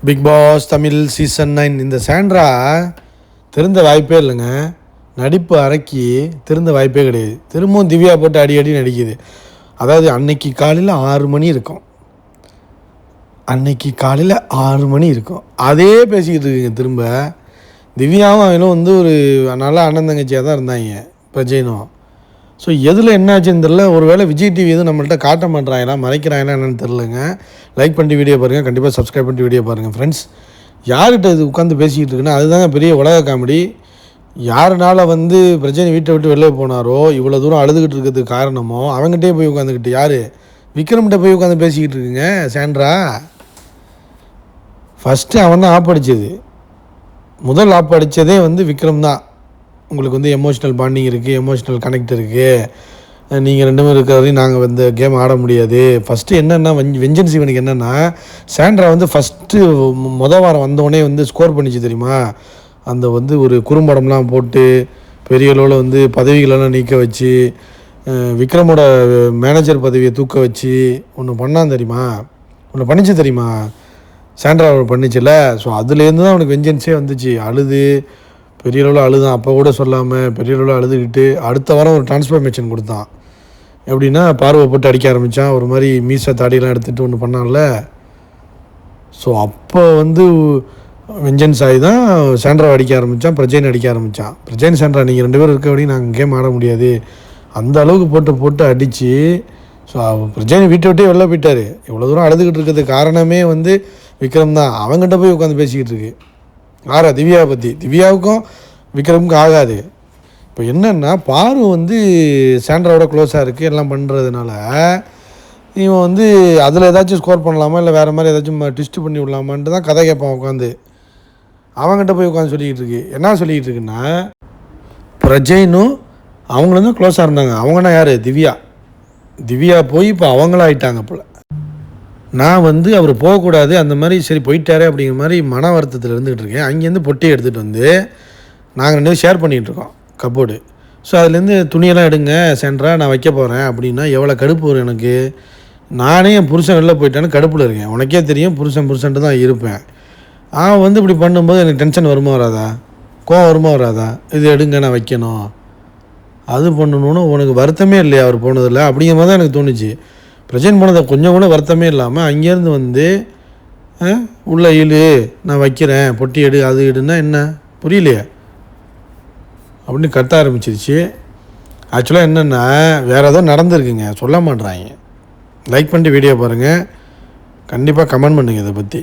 Big pass Tamil season 9 இந்த Sandra திருந்த வாய்ப்பே இல்லைங்க. நடிப்பு அடக்கி திருந்த வாய்ப்பே கிடையாது. திரும்பவும் திவ்யா போட்டு அடி அடி நடிக்குது. அதாவது அன்னைக்கு காலையில் 6 மணி இருக்கும், அதே பேசிக்கிட்டு இருக்குங்க. திரும்ப திவ்யாவும் அவங்களும் வந்து ஒரு நல்லா அண்ணன் தங்கச்சியாக தான் இருந்தாங்க, பிரஜைனும். ஸோ எதில் என்ன ஆச்சுன்னு தெரில. ஒரு வேளை விஜய் டிவி எதுவும் நம்மள்ட்ட காட்ட மாட்டேறாங்களா, மறைக்கிறாங்களா என்னன்னு தெரிலங்க. லைக் பண்ணிட்டு வீடியோ பாருங்கள், கண்டிப்பாக சப்ஸ்கிரைப் பண்ணிட்டு வீடியோ பாருங்கள் ஃப்ரெண்ட்ஸ். யார்கிட்ட இது உட்காந்து பேசிக்கிட்டு இருக்குன்னா அதுதாங்க பெரிய உலக காமெடி. யாருனால வந்து பிரச்சனை வீட்டை விட்டு வெளியே போனாரோ, இவ்வளோ தூரம் அழுதுகிட்டு இருக்கிறதுக்கு காரணமோ அவங்ககிட்டே போய் உட்காந்துக்கிட்டு யார் விக்ரம்கிட்ட போய் உட்காந்து பேசிக்கிட்டு இருக்குங்க சாண்ட்ரா. ஃபஸ்ட்டு அவன் தான் ஆப் அடித்தது. முதல் ஆப் அடித்ததே வந்து விக்ரம் தான். உங்களுக்கு வந்து எமோஷ்னல் பாண்டிங் இருக்குது, எமோஷ்னல் கனெக்ட் இருக்குது, நீங்கள் ரெண்டு பேரும் இருக்கிறதையும் நாங்கள் வந்து கேம் ஆட முடியாது. ஃபஸ்ட்டு என்னென்னா வெஞ்சன்ஸ் இவனுக்கு என்னென்னா, சாண்ட்ரா வந்து ஃபஸ்ட்டு வாரம் வந்தோடனே வந்து ஸ்கோர் பண்ணிச்சு தெரியுமா. அந்த வந்து ஒரு குறும்படம்லாம் போட்டு பெரிய அளவில் வந்து பதவிகளெல்லாம் நீக்க வச்சு விக்ரமோட மேனேஜர் பதவியை தூக்க வச்சு ஒன்று பண்ணான் தெரியுமா, ஒன்று பண்ணிச்சு தெரியுமா சாண்ட்ரா பண்ணிச்சுல. ஸோ அதுலேருந்து தான் அவனுக்கு வெஞ்சன்ஸே வந்துச்சு. அழுது பெரிய அளவில் அழுதான். அப்போ கூட சொல்லாமல் பெரிய அளவில் அழுதுகிட்டு அடுத்த வாரம் ஒரு டிரான்ஸ்ஃபர்மேஷன் கொடுத்தான். எப்படின்னா பார்வை போட்டு அடிக்க ஆரம்பித்தான். ஒரு மாதிரி மீசை தாடியெல்லாம் எடுத்துகிட்டு ஒன்று பண்ணான்ல. ஸோ அப்போ வந்து வெஞ்சன்ஸ் ஆகி தான் சாண்ட்ராவை அடிக்க ஆரம்பித்தான், பிரஜைன் அடிக்க ஆரம்பித்தான். பிரஜைன் சாண்ட்ரா நீங்கள் ரெண்டு பேரும் இருக்க வரையும் நாங்கள் கேம் ஆட முடியாது, அந்த அளவுக்கு போட்டு அடித்து. ஸோ பிரஜைன் வீட்டை விட்டே வெளில போயிட்டார். இவ்வளோ தூரம் அழுதுகிட்டு இருக்கிறதுக்கு காரணமே வந்து விக்ரம் தான். அவங்ககிட்ட போய் உட்காந்து பேசிக்கிட்டு இருக்கு. ஆறா திவ்யாவை பற்றி. திவ்யாவுக்கும் விக்ரமுக்கும் ஆகாது. இப்போ என்னென்னா பாரு வந்து சாண்ட்ராவோட க்ளோஸாக இருக்குது, எல்லாம் பண்ணுறதுனால இவன் வந்து அதில் ஏதாச்சும் ஸ்கோர் பண்ணலாமா, இல்லை வேறு மாதிரி ஏதாச்சும் ட்விஸ்ட்டு பண்ணி விடலாமான்ட்டு தான் கதை கேட்பான் உட்காந்து. அவங்ககிட்ட போய் உட்காந்து சொல்லிக்கிட்டு இருக்கு. என்ன சொல்லிக்கிட்டு இருக்குன்னா, பிரஜைனும் அவங்களும் தான் க்ளோஸாக இருந்தாங்க. அவங்கன்னா யார், திவ்யா போய் இப்போ அவங்களாயிட்டாங்க போல். நான் வந்து அவர் போகக்கூடாது அந்த மாதிரி, சரி போயிட்டாரே அப்படிங்கிற மாதிரி மன வருத்தத்தில் இருந்துகிட்டு இருக்கேன். அங்கேருந்து பொட்டியை எடுத்துகிட்டு வந்து நாங்கள் ரெண்டு பேரும் ஷேர் பண்ணிகிட்ருக்கோம் கப்போர்டு. ஸோ அதுலேருந்து துணியெல்லாம் எடுங்க சாண்ட்ரா, நான் வைக்க போகிறேன் அப்படின்னா எவ்வளோ கடுப்பு வரும் எனக்கு. நானே என் புருஷன் வெளில போயிட்டான்னு கடுப்பில் இருக்கேன். உனக்கே தெரியும் புருஷன்ட்டு தான் இருப்பேன். அவன் வந்து இப்படி பண்ணும்போது எனக்கு டென்ஷன் வருமா வராதா, கோவம் வருமா வராதா. இது எடுங்க நான் வைக்கணும், அது பண்ணணும்னு உனக்கு வருத்தமே இல்லையா அவர் போனதில்லை அப்படிங்கிற மாதிரி தான் எனக்கு தோணுச்சு. பிரஜன் போனதை கொஞ்சம் கூட வருத்தமே இல்லாமல் அங்கேருந்து வந்து உள்ள இழு, நான் வைக்கிறேன், பொட்டி எடு, அது எடுன்னா என்ன புரியலையே அப்படின்னு கத்த ஆரம்பிச்சிருச்சு. ஆக்சுவலாக என்னென்னா வேறு ஏதோ நடந்துருக்குங்க, சொல்ல மாட்றாங்க. லைக் பண்ணிட்டு வீடியோ பாருங்கள், கண்டிப்பாக கமெண்ட் பண்ணுங்கள் இதை பற்றி.